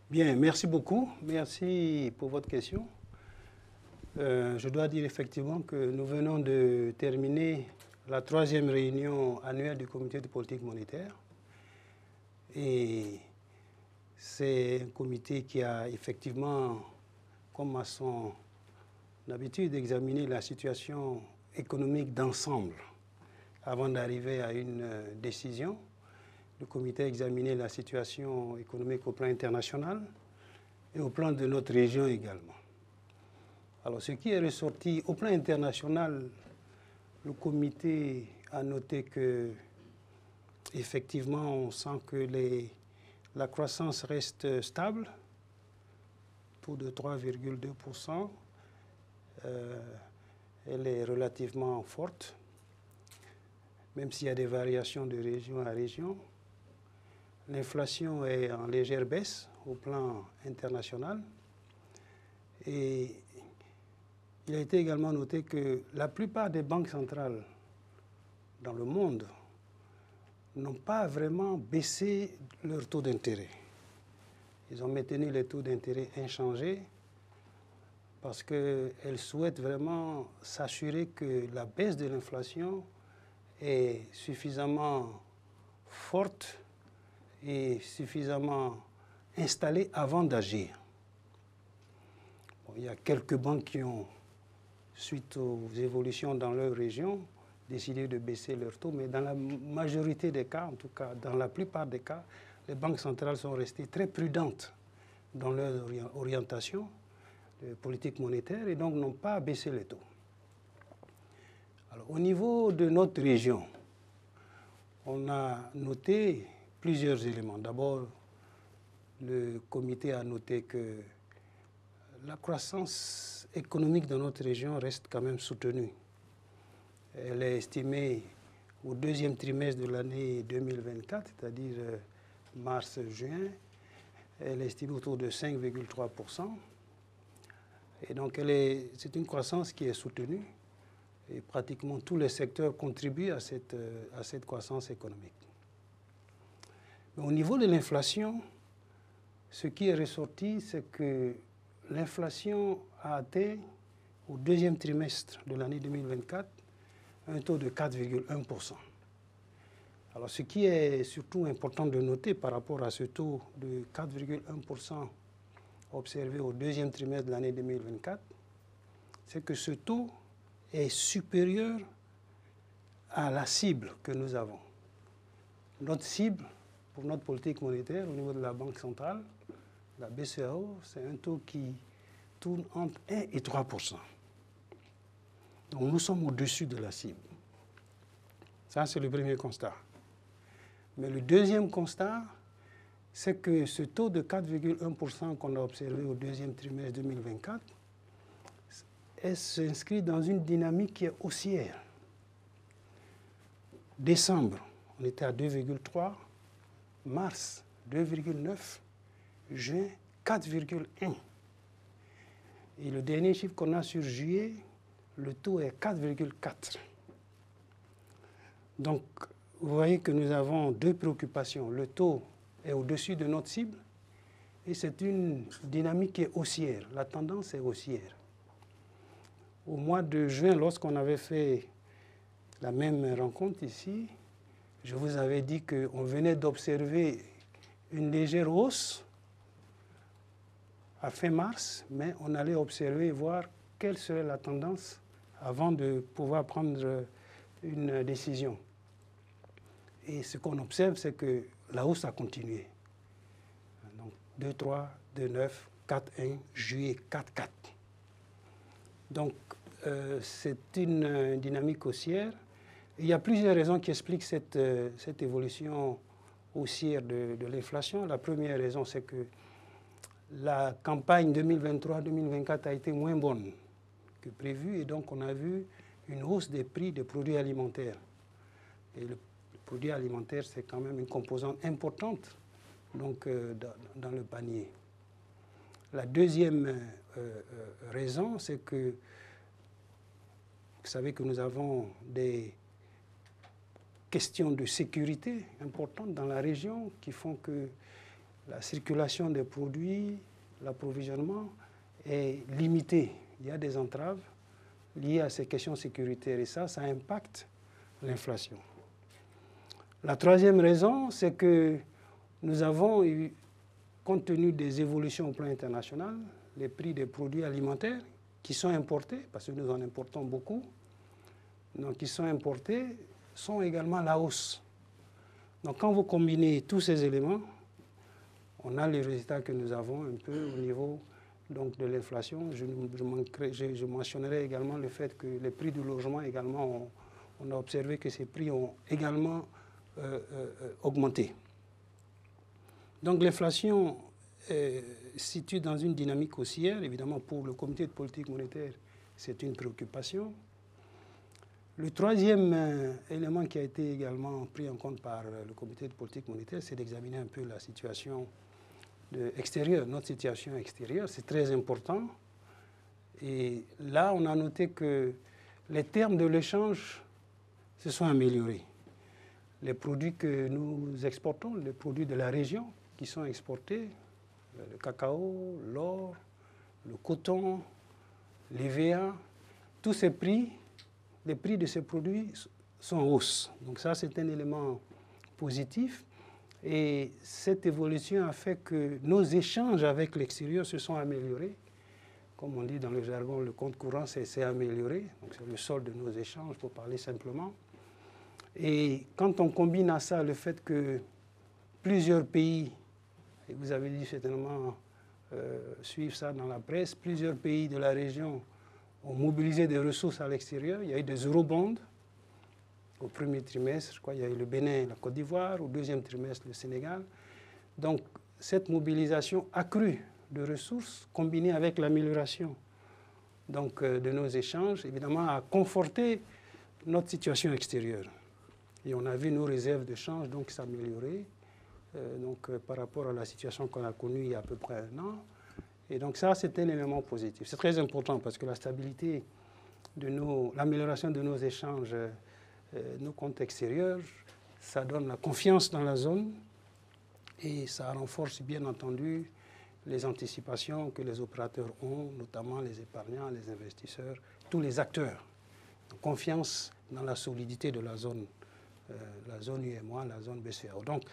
Bien, merci beaucoup. Merci pour votre question. Je dois dire effectivement que nous venons de terminer la 3e réunion annuelle du comité de politique monétaire. Et c'est un comité qui a effectivement, comme à son habitude, examiné la situation économique d'ensemble avant d'arriver à une décision. Le comité a examiné la situation économique au plan international et au plan de notre région également. Alors, ce qui est ressorti au plan international, le comité a noté que, effectivement, on sent que la croissance reste stable, taux de 3,2%. Elle est relativement forte, même s'il y a des variations de région à région. L'inflation est en légère baisse au plan international. Et il a été également noté que la plupart des banques centrales dans le monde n'ont pas vraiment baissé leur taux d'intérêt. Ils ont maintenu les taux d'intérêt inchangés parce qu'elles souhaitent vraiment s'assurer que la baisse de l'inflation est suffisamment forte et suffisamment installée avant d'agir. Bon, il y a quelques banques qui ont, suite aux évolutions dans leur région, décidé de baisser leur taux, mais dans la majorité des cas, en tout cas dans la plupart des cas, les banques centrales sont restées très prudentes dans leur orientation de politique monétaire et donc n'ont pas baissé les taux. Alors, au niveau de notre région, on a noté plusieurs éléments. D'abord, le comité a noté que la croissance économique dans notre région reste quand même soutenue. Elle est estimée au 2e trimestre de l'année 2024, c'est-à-dire mars-juin. Elle est estimée autour de 5,3%. Et donc, c'est une croissance qui est soutenue. Et pratiquement tous les secteurs contribuent à cette croissance économique. Mais au niveau de l'inflation, ce qui est ressorti, c'est que l'inflation a atteint au 2e trimestre de l'année 2024 un taux de 4,1%. Alors, ce qui est surtout important de noter par rapport à ce taux de 4,1% observé au 2e trimestre de l'année 2024, c'est que ce taux est supérieur à la cible que nous avons. Notre cible pour notre politique monétaire au niveau de la Banque centrale, la BCEAO, c'est un taux qui tourne entre 1 et 3%. Donc nous sommes au-dessus de la cible. Ça, c'est le premier constat. Mais le deuxième constat, c'est que ce taux de 4,1% qu'on a observé au 2e trimestre 2024, elle s'inscrit dans une dynamique qui est haussière. Décembre, on était à 2,3, mars 2,9, juin 4,1. Et le dernier chiffre qu'on a sur juillet, le taux est 4,4. Donc, vous voyez que nous avons deux préoccupations. Le taux est au-dessus de notre cible et c'est une dynamique qui est haussière. La tendance est haussière. Au mois de juin, lorsqu'on avait fait la même rencontre ici, je vous avais dit qu'on venait d'observer une légère hausse à fin mars, mais on allait observer et voir quelle serait la tendance avant de pouvoir prendre une décision. Et ce qu'on observe, c'est que la hausse a continué. Donc 2,3, 2,9, 4,1, juillet 4,4. Donc c'est une dynamique haussière. Il y a plusieurs raisons qui expliquent cette évolution haussière de l'inflation. La première raison, c'est que la campagne 2023-2024 a été moins bonne que prévu et donc on a vu une hausse des prix des produits alimentaires. Et le produit alimentaire, c'est quand même une composante importante donc, dans le panier. La deuxième raison, c'est que vous savez que nous avons des questions de sécurité importantes dans la région qui font que la circulation des produits, l'approvisionnement est limité. Il y a des entraves liées à ces questions sécuritaires et ça impacte l'inflation. La troisième raison, c'est que nous avons eu, compte tenu des évolutions au plan international, les prix des produits alimentaires qui sont importés, parce que nous en importons beaucoup, donc qui sont importés, sont également à la hausse. Donc quand vous combinez tous ces éléments, on a les résultats que nous avons un peu au niveau donc, de l'inflation. Je mentionnerai également le fait que les prix du logement également, on a observé que ces prix ont également augmenté. Donc l'inflation se situe dans une dynamique haussière. Évidemment, pour le comité de politique monétaire, c'est une préoccupation. Le troisième élément qui a été également pris en compte par le comité de politique monétaire, c'est d'examiner un peu la situation extérieure, notre situation extérieure. C'est très important. Et là, on a noté que les termes de l'échange se sont améliorés. Les produits que nous exportons, les produits de la région qui sont exportés, le cacao, l'or, le coton, l'EVA, tous ces prix, les prix de ces produits sont en hausse. Donc ça, c'est un élément positif. Et cette évolution a fait que nos échanges avec l'extérieur se sont améliorés. Comme on dit dans le jargon, le compte courant s'est amélioré. Donc c'est le solde de nos échanges, pour parler simplement. Et quand on combine à ça le fait que plusieurs pays, et vous avez dû certainement suivre ça dans la presse, plusieurs pays de la région ont mobilisé des ressources à l'extérieur. Il y a eu des eurobonds au premier trimestre, je crois qu'il y a eu le Bénin, la Côte d'Ivoire, au deuxième trimestre, le Sénégal. Donc cette mobilisation accrue de ressources, combinée avec l'amélioration de nos échanges, évidemment, a conforté notre situation extérieure. Et on a vu nos réserves de change donc s'améliorer par rapport à la situation qu'on a connue il y a à peu près un an. Et donc ça, c'est un élément positif. C'est très important parce que la stabilité l'amélioration de nos échanges, nos comptes extérieurs, ça donne la confiance dans la zone et ça renforce bien entendu les anticipations que les opérateurs ont, notamment les épargnants, les investisseurs, tous les acteurs. Confiance dans la solidité de la zone UEMOA, la zone BCEAO. Donc,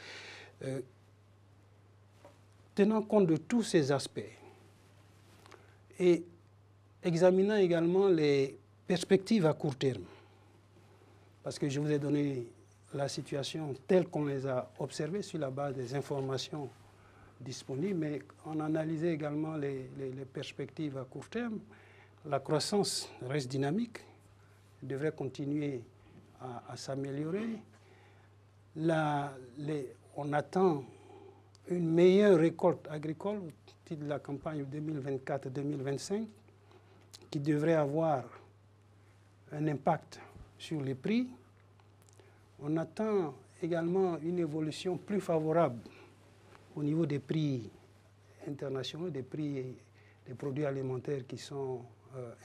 tenant compte de tous ces aspects et examinant également les perspectives à court terme, parce que je vous ai donné la situation telle qu'on les a observées sur la base des informations disponibles, mais on analysait également les perspectives à court terme. La croissance reste dynamique, devrait continuer à s'améliorer. On attend une meilleure récolte agricole au titre de la campagne 2024-2025 qui devrait avoir un impact sur les prix. On attend également une évolution plus favorable au niveau des prix internationaux, des prix des produits alimentaires qui sont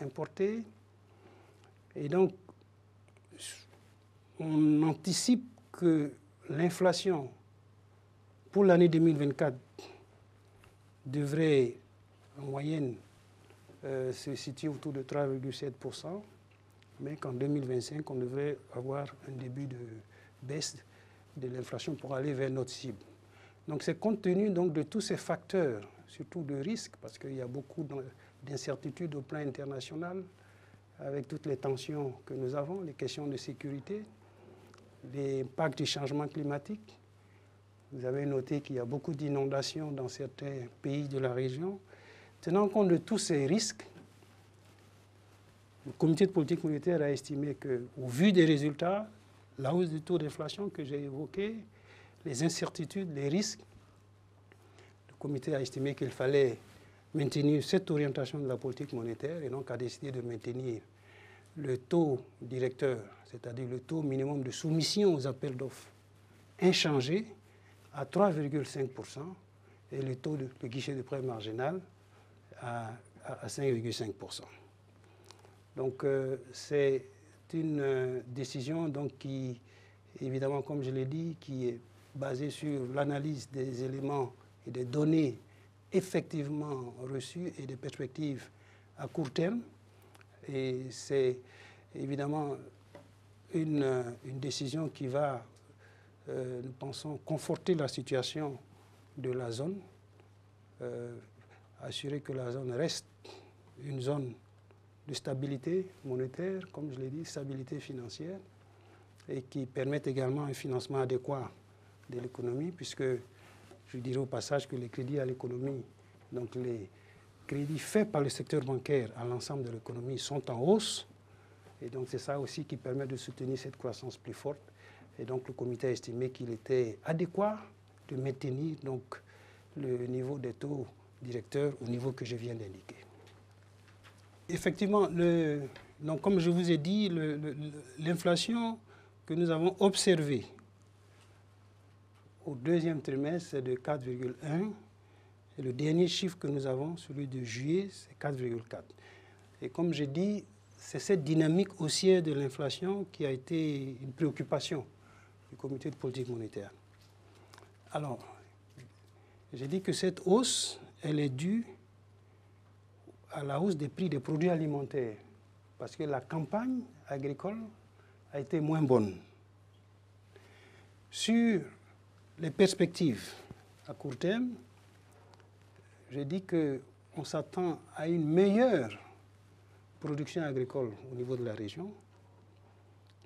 importés. Et donc, on anticipe que l'inflation pour l'année 2024 devrait en moyenne se situer autour de 3,7%, mais qu'en 2025, on devrait avoir un début de baisse de l'inflation pour aller vers notre cible. Donc c'est compte tenu donc, de tous ces facteurs, surtout de risques, parce qu'il y a beaucoup d'incertitudes au plan international, avec toutes les tensions que nous avons, les questions de sécurité, l'impact du changement climatique. Vous avez noté qu'il y a beaucoup d'inondations dans certains pays de la région. Tenant compte de tous ces risques, le comité de politique monétaire a estimé qu'au vu des résultats, la hausse du taux d'inflation que j'ai évoqué, les incertitudes, les risques, le comité a estimé qu'il fallait maintenir cette orientation de la politique monétaire et donc a décidé de maintenir le taux directeur, c'est-à-dire le taux minimum de soumission aux appels d'offres, inchangé à 3,5% et le taux de guichet de prêt marginal à 5,5%. Donc c'est une décision donc, qui évidemment, comme je l'ai dit, qui est basé sur l'analyse des éléments et des données effectivement reçues et des perspectives à court terme. Et c'est évidemment une décision qui va, nous pensons, conforter la situation de la zone, assurer que la zone reste une zone de stabilité monétaire, comme je l'ai dit, stabilité financière, et qui permettent également un financement adéquat de l'économie, puisque je dirais au passage que les crédits à l'économie, donc les crédits faits par le secteur bancaire à l'ensemble de l'économie sont en hausse, et donc c'est ça aussi qui permet de soutenir cette croissance plus forte. Et donc le comité a estimé qu'il était adéquat de maintenir donc le niveau des taux directeurs au niveau que je viens d'indiquer. Effectivement, donc comme je vous ai dit, l'inflation que nous avons observée au deuxième trimestre, c'est de 4,1. Et le dernier chiffre que nous avons, celui de juillet, c'est 4,4. Et comme j'ai dit, c'est cette dynamique haussière de l'inflation qui a été une préoccupation du comité de politique monétaire. Alors, j'ai dit que cette hausse, elle est due à la hausse des prix des produits alimentaires, parce que la campagne agricole a été moins bonne. Sur les perspectives à court terme, j'ai dit qu'on s'attend à une meilleure production agricole au niveau de la région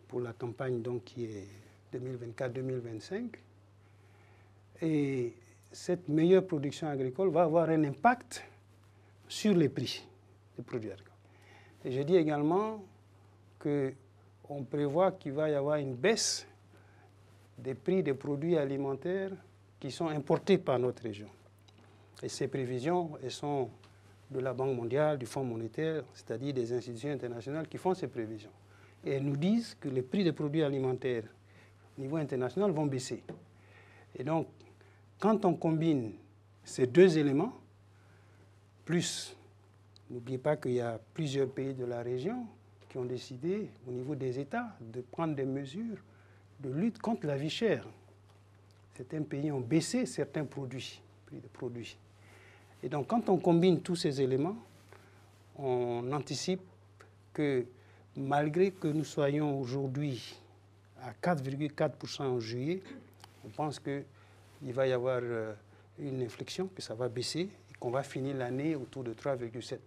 pour la campagne donc, qui est 2024-2025. Et cette meilleure production agricole va avoir un impact sur les prix des produits agricoles. Et je dis également qu'on prévoit qu'il va y avoir une baisse des prix des produits alimentaires qui sont importés par notre région. Et ces prévisions, elles sont de la Banque mondiale, du Fonds monétaire, c'est-à-dire des institutions internationales qui font ces prévisions. Et elles nous disent que les prix des produits alimentaires au niveau international vont baisser. Et donc, quand on combine ces deux éléments, plus, n'oubliez pas qu'il y a plusieurs pays de la région qui ont décidé, au niveau des États, de prendre des mesures de lutte contre la vie chère. Certains pays ont baissé certains produits, prix de produits. Et donc, quand on combine tous ces éléments, on anticipe que malgré que nous soyons aujourd'hui à 4,4% en juillet, on pense qu'il va y avoir une inflexion, que ça va baisser et qu'on va finir l'année autour de 3,7%.